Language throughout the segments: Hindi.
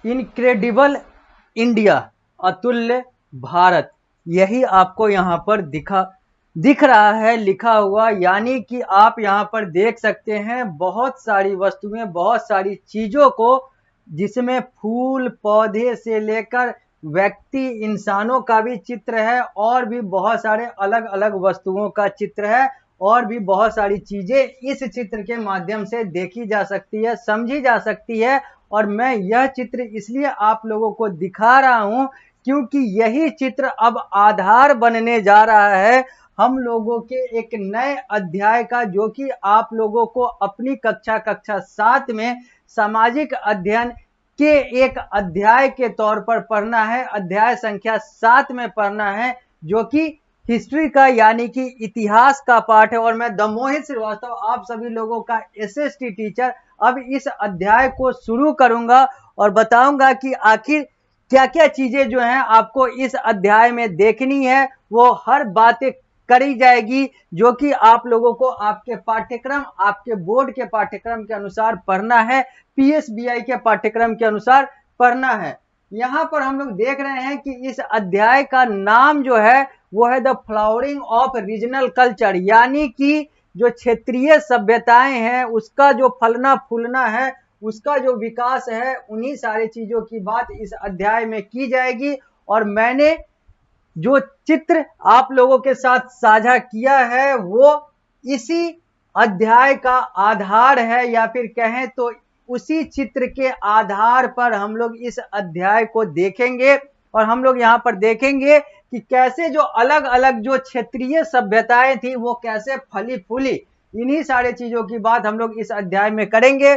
इनक्रेडिबल इंडिया, अतुल्य भारत, यही आपको यहाँ पर दिख रहा है लिखा हुआ। यानी कि आप यहाँ पर देख सकते हैं बहुत सारी वस्तुएं, बहुत सारी चीजों को, जिसमें फूल पौधे से लेकर व्यक्ति इंसानों का भी चित्र है, और भी बहुत सारे अलग अलग वस्तुओं का चित्र है, और भी बहुत सारी चीजें इस चित्र के माध्यम से देखी जा सकती है, समझी जा सकती है। और मैं यह चित्र इसलिए आप लोगों को दिखा रहा हूं क्योंकि यही चित्र अब आधार बनने जा रहा है हम लोगों के एक नए अध्याय का, जो कि आप लोगों को अपनी कक्षा 7 में सामाजिक अध्ययन के एक अध्याय के तौर पर पढ़ना है, अध्याय संख्या 7 में पढ़ना है, जो कि हिस्ट्री का यानी कि इतिहास का पाठ है। और मैं दमोहित श्रीवास्तव, आप सभी लोगों का एसएसटी टीचर, अब इस अध्याय को शुरू करूंगा और बताऊंगा कि आखिर क्या क्या चीजें जो हैं आपको इस अध्याय में देखनी है। वो हर बातें करी जाएगी जो कि आप लोगों को आपके पाठ्यक्रम, आपके बोर्ड के पाठ्यक्रम के अनुसार पढ़ना है, पीएसबीआई के पाठ्यक्रम के अनुसार पढ़ना है। यहाँ पर हम लोग देख रहे हैं कि इस अध्याय का नाम जो है वो है the flowering of regional culture, यानी कि जो क्षेत्रीय सभ्यताएं हैं उसका जो फलना फूलना है, उसका जो विकास है, उन्हीं सारी चीजों की बात इस अध्याय में की जाएगी। और मैंने जो चित्र आप लोगों के साथ साझा किया है वो इसी अध्याय का आधार है, या फिर कहें तो उसी चित्र के आधार पर हम लोग इस अध्याय को देखेंगे। और हम लोग यहाँ पर देखेंगे कि कैसे जो अलग अलग जो क्षेत्रीय सभ्यताएं थी वो कैसे फली फूली, इन्हीं सारे चीजों की बात हम लोग इस अध्याय में करेंगे।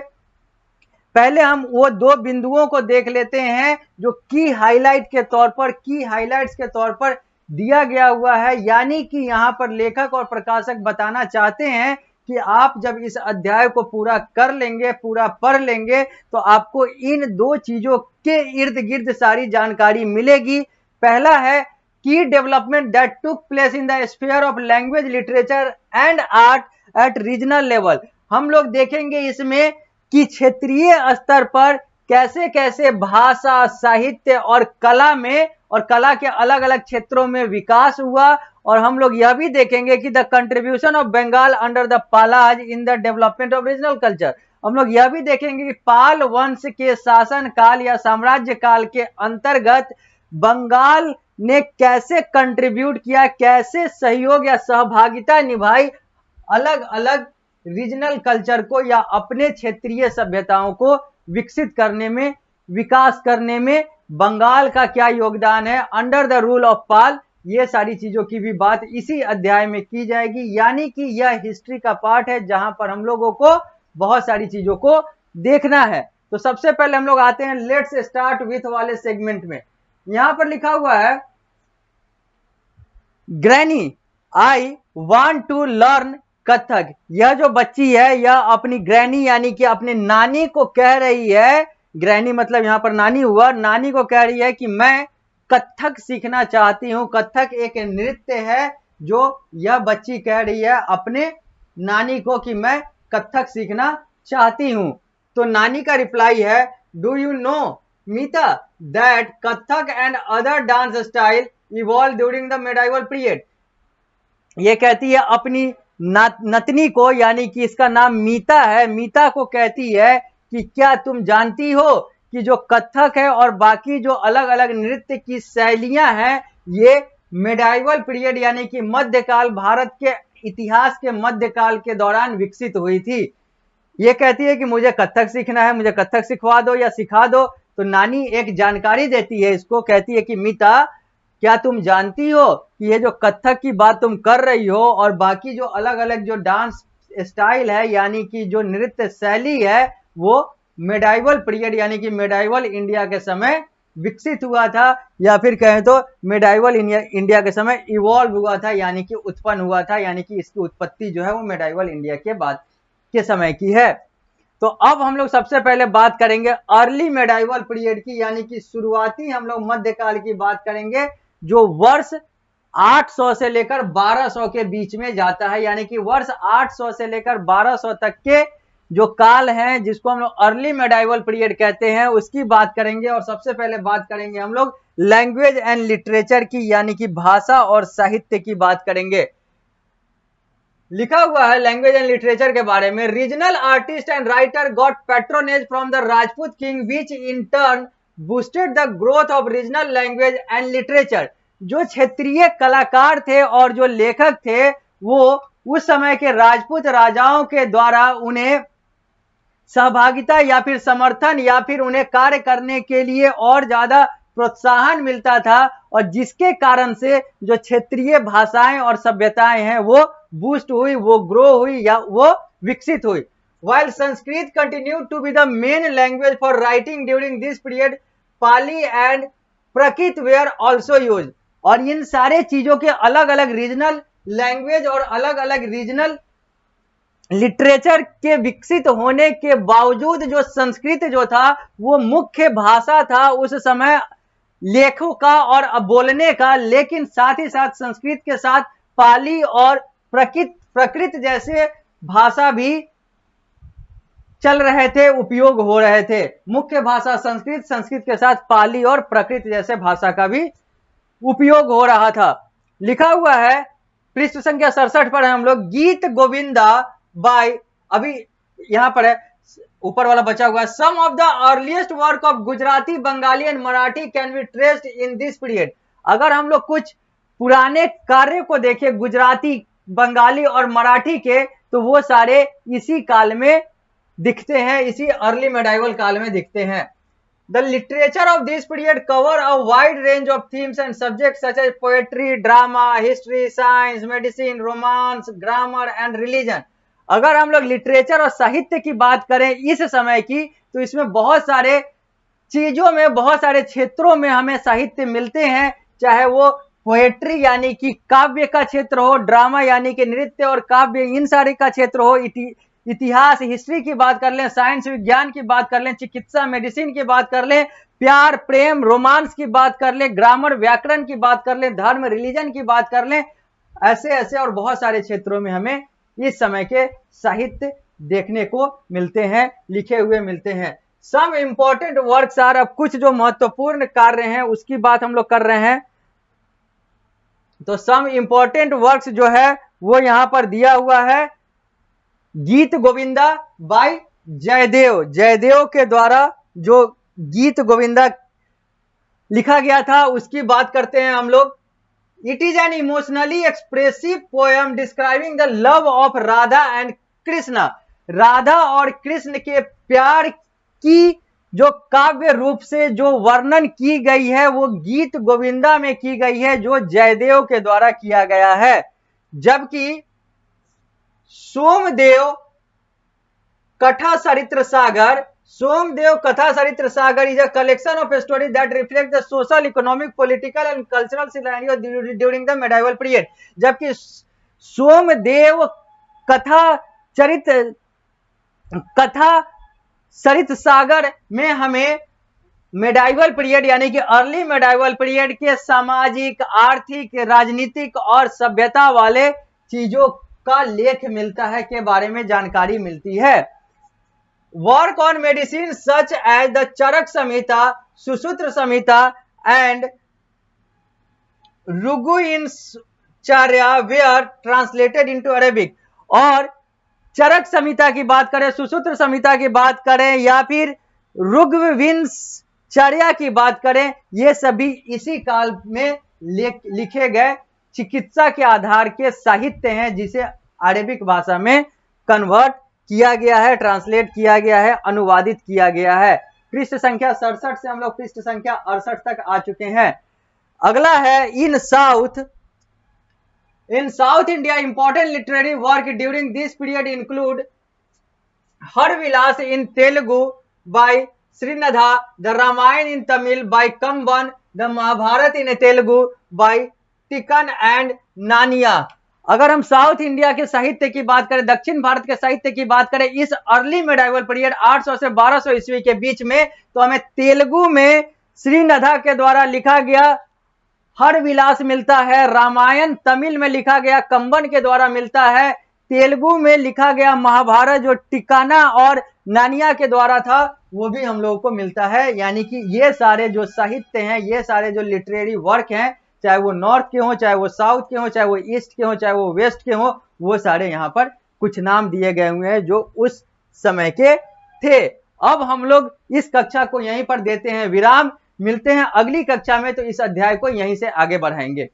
पहले हम वो दो बिंदुओं को देख लेते हैं जो की हाइलाइट्स के तौर पर दिया गया हुआ है। यानी कि यहाँ पर लेखक और प्रकाशक बताना चाहते हैं कि आप जब इस अध्याय को पूरा कर लेंगे, पूरा पढ़ लेंगे, तो आपको इन दो चीजों के इर्द गिर्द सारी जानकारी मिलेगी। पहला है की development that took place in the sphere of language, literature and art at regional level. हम लोग देखेंगे इसमें कि क्षेत्रीय स्तर पर कैसे कैसे भाषा, साहित्य और कला में, और कला के अलग अलग क्षेत्रों में विकास हुआ। और हम लोग यह भी देखेंगे कि the contribution of Bengal under the Palas in the development of regional culture. हम लोग यह भी देखेंगे कि पाल वंश के शासन काल या साम्राज्य काल के अंतर्गत बंगाल ने कैसे कंट्रीब्यूट किया, कैसे सहयोग या सहभागिता निभाई अलग अलग रीजनल कल्चर को, या अपने क्षेत्रीय सभ्यताओं को विकसित करने में, विकास करने में बंगाल का क्या योगदान है अंडर द रूल ऑफ पाल। ये सारी चीजों की भी बात इसी अध्याय में की जाएगी। यानी कि यह हिस्ट्री का पार्ट है जहां पर हम लोगों को बहुत सारी चीजों को देखना है। तो सबसे पहले हम लोग आते हैं लेट्स स्टार्ट विथ वाले सेगमेंट में। यहां पर लिखा हुआ है granny I want to learn Kathak. यह जो बच्ची है यह अपनी ग्रैनी यानी कि अपनी नानी को कह रही है, ग्रैनी मतलब यहां पर नानी हुआ, नानी को कह रही है कि मैं कथक सीखना चाहती हूं। कथक एक नृत्य है जो यह बच्ची कह रही है अपने नानी को कि मैं कथक सीखना चाहती हूं। तो नानी का रिप्लाई है do you know Mita that Kathak and other dance style evolve during the medieval period. ये कहती है अपनी नतनी को, यानी कि इसका नाम मीता है, मीता को कहती है कि क्या तुम जानती हो कि जो कथक है और बाकी जो अलग अलग नृत्य की शैलियां हैं ये मेडाइवल पीरियड यानी कि मध्यकाल, भारत के इतिहास के मध्यकाल के दौरान विकसित हुई थी। ये कहती है कि मुझे कथक सीखना है, मुझे कथक सिखवा दो या सिखा दो। तो नानी एक जानकारी देती है इसको, कहती है कि मीता क्या तुम जानती हो कि ये जो कथक की बात तुम कर रही हो और बाकी जो अलग अलग जो डांस स्टाइल है यानी कि जो नृत्य शैली है वो मेडाइवल पीरियड यानी कि मेडाइवल इंडिया के समय विकसित हुआ था, या फिर कहें तो मेडाइवल इंडिया के समय इवॉल्व हुआ था यानी कि उत्पन्न हुआ था, यानी कि इसकी उत्पत्ति जो है वो मेडाइवल इंडिया के बाद के समय की है। तो अब हम लोग सबसे पहले बात करेंगे अर्ली मेडाइवल पीरियड की, यानी कि शुरुआती हम लोग मध्यकाल की बात करेंगे जो वर्ष 800 से लेकर 1200 के बीच में जाता है। यानी कि वर्ष 800 से लेकर 1200 तक के जो काल है जिसको हम लोग अर्ली मेडाइवल पीरियड कहते हैं उसकी बात करेंगे। और सबसे पहले बात करेंगे हम लोग लैंग्वेज एंड लिटरेचर की, यानी कि भाषा और साहित्य की बात करेंगे। लिखा हुआ है लैंग्वेज एंड लिटरेचर के बारे में, regional artist and writer got patronage from the Rajput king which in turn boosted the growth of regional language and literature. जो क्षेत्रीय कलाकार थे और जो लेखक थे वो उस समय के राजपूत राजाओं के द्वारा उन्हें सहभागिता या फिर समर्थन या फिर उन्हें कार्य करने के लिए और ज्यादा प्रोत्साहन मिलता था, और जिसके कारण से जो क्षेत्रीय भाषाएं और सभ्यताएं हैं वो बूस्ट हुई, वो ग्रो हुई या वो विकसित हुई। While Sanskrit continued to be the main language for writing during this period, Pali and Prakrit were also used। और इन सारे चीजों के अलग अलग रीजनल लैंग्वेज और अलग अलग रीजनल लिटरेचर के विकसित होने के बावजूद जो संस्कृत जो था वो मुख्य भाषा था उस समय लेखों का और बोलने का, लेकिन साथ ही साथ संस्कृत के साथ पाली और प्रकृत जैसे भाषा भी चल रहे थे, उपयोग हो रहे थे। मुख्य भाषा संस्कृत, संस्कृत के साथ पाली और प्रकृत जैसे भाषा का भी उपयोग हो रहा था। लिखा हुआ है पृष्ठ संख्या 67 पर है हम लोग, गीत गोविंदा बाय, अभी यहां पर है ऊपर वाला बचा हुआ है, some of the earliest work of Gujarati, Bengali and Marathi can be traced in this period. अगर हम लोग कुछ पुराने कार्य को देखें गुजराती, बंगाली और मराठी के, तो वो सारे इसी काल में दिखते हैं, इसी अर्ली मेडाइवल काल में दिखते हैं। The literature of this period cover a wide range of themes and subjects such as poetry, drama, history, science, medicine, romance, grammar and religion। अगर हम लोग लिटरेचर और साहित्य की बात करें इस समय की, तो इसमें बहुत सारे चीजों में, बहुत सारे क्षेत्रों में हमें साहित्य मिलते हैं, चाहे वो पोएट्री यानी कि काव्य का क्षेत्र हो, ड्रामा यानी कि नृत्य और काव्य इन सारे का क्षेत्र हो, इतिहास हिस्ट्री की बात कर लें, साइंस विज्ञान की बात कर लें, चिकित्सा मेडिसिन की बात कर लें, प्यार प्रेम रोमांस की बात कर लें, ग्रामर व्याकरण की बात कर लें, धर्म रिलीजन की बात कर लें, ऐसे ऐसे और बहुत सारे क्षेत्रों में हमें इस समय के साहित्य देखने को मिलते हैं, लिखे हुए मिलते हैं। सम इंपॉर्टेंट वर्क्स आर, अब कुछ जो महत्वपूर्ण कार्य हैं उसकी बात हम लोग कर रहे हैं। तो सम इंपॉर्टेंट वर्क्स जो है वो यहां पर दिया हुआ है, गीत गोविंदा बाय जयदेव, जयदेव के द्वारा जो गीत गोविंदा लिखा गया था उसकी बात करते हैं हम लोग। It is an emotionally expressive poem describing the love of Radha and Krishna. Radha और कृष्ण के प्यार की जो काव्य रूप से जो वर्णन की गई है वो गीत गोविंदा में की गई है, जो जयदेव के द्वारा किया गया है। जबकि सोमदेव कथा चरित्र सागर, सोमदेव कथा चरित्र सागर is a collection of stories that reflect the social, economic, political and cultural scenario during the medieval period। जबकि सोमदेव कथा चरित्र सागर में हमें मेडाइवल पीरियड यानी कि अर्ली मेडाइवल पीरियड के सामाजिक, आर्थिक, राजनीतिक और सभ्यता वाले चीजों का लेख मिलता है, के बारे में जानकारी मिलती है। Work on medicine such as the Charaka Samhita, सुसूत्र संहिता एंड ऋग्विंशचार्या वेयर ट्रांसलेटेड इनटू अरेबिक। और चरक संहिता की बात करें, सुसूत्र संहिता की बात करें या फिर ऋग्विंशचार्या की बात करें, ये सभी इसी काल में लिखे गए चिकित्सा के आधार के साहित्य हैं, जिसे अरेबिक भाषा में कन्वर्ट किया गया है, ट्रांसलेट किया गया है, अनुवादित किया गया है। पृष्ठ संख्या 67 से हम लोग पृष्ठ संख्या 68 तक आ चुके हैं। अगला है in South India important literary work during this period include Harvilasa in Telugu by Srinatha, the Ramayana in Tamil by Kamban, the Mahabharata in Telugu by Tikkana and Nannaya. अगर हम साउथ इंडिया के साहित्य की बात करें, दक्षिण भारत के साहित्य की बात करें इस अर्ली मेडाइवल पीरियड 800 से 1200 ईस्वी के बीच में, तो हमें तेलुगु में श्रीनधा के द्वारा लिखा गया हर विलास मिलता है, रामायण तमिल में लिखा गया कंबन के द्वारा मिलता है, तेलुगु में लिखा गया महाभारत जो टिक्काना और नानिया के द्वारा था वो भी हम लोगों को मिलता है। यानी कि ये सारे जो साहित्य हैं, ये सारे जो लिटरेरी वर्क हैं, चाहे वो नॉर्थ के हों, चाहे वो साउथ के हों, चाहे वो ईस्ट के हों, चाहे वो वेस्ट के हों, वो सारे यहाँ पर कुछ नाम दिए गए हुए हैं जो उस समय के थे। अब हम लोग इस कक्षा को यहीं पर देते हैं विराम। मिलते हैं अगली कक्षा में, तो इस अध्याय को यहीं से आगे बढ़ाएंगे।